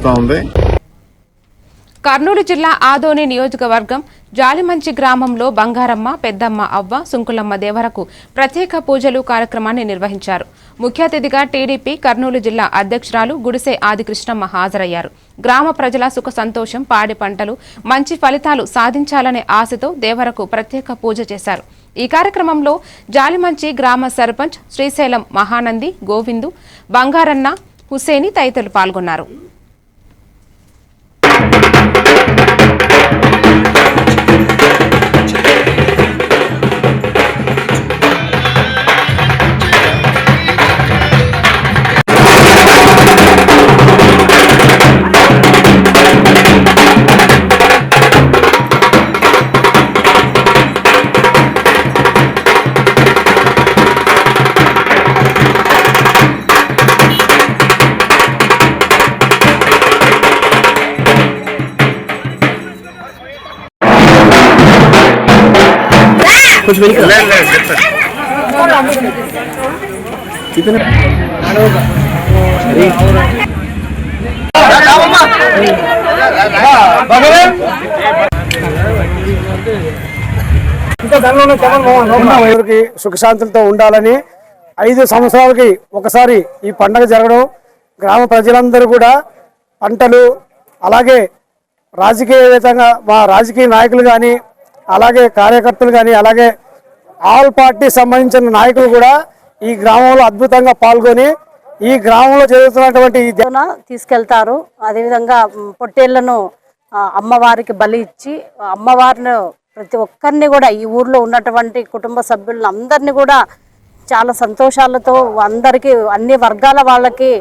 జరుగుతూ ఉంది. కర్నూలు జిల్లా ఆదోని నియోజకవర్గం జాలిమంచి గ్రామంలో బంగారమ్మ, పెద్దమ్మ అవ్వ, సుంకులమ్మ దేవరకు ప్రత్యేక పూజలు కార్యక్రమాన్ని నిర్వహించారు. ముఖ్య అతిథిగా టీడీపీ కర్నూలు జిల్లా అధ్యక్షురాలు గుడిసె ఆదికృష్ణమ్మ హాజరయ్యారు. గ్రామ ప్రజల సుఖ సంతోషం, పాడి పంటలు మంచి ఫలితాలు సాధించాలనే ఆశతో దేవరకు ప్రత్యేక పూజ చేశారు. ఈ కార్యక్రమంలో జాలిమంచి గ్రామ సర్పంచ్ శ్రీశైలం మహానంది, గోవిందు, బంగారన్న, హుసేని తదితరులు పాల్గొన్నారు. कुछ भी नहीं कितने సుఖశాంతులతో ఉండాలని 5 సంవత్సరాలకి ఒకసారి ఈ పండగ జరగడం, గ్రామ ప్రజలందరూ కూడా పంటలు అలాగే రాజకీయవేత్తగా మా రాజకీయ నాయకులు కానీ అలాగే కార్యకర్తలు కానీ అలాగే ఆల్ పార్టీ సంబంధించిన నాయకులు కూడా ఈ గ్రామంలో అద్భుతంగా పాల్గొని ఈ గ్రామంలో జరుగుతున్నటువంటి తీసుకెళ్తారు. అదేవిధంగా పొట్టేళ్లను అమ్మవారికి బలి ఇచ్చి అమ్మవారిని ప్రతి ఒక్కరిని కూడా ఈ ఊర్లో ఉన్నటువంటి కుటుంబ సభ్యులను అందరినీ కూడా చాలా సంతోషాలతో అందరికీ అన్ని వర్గాల వాళ్ళకి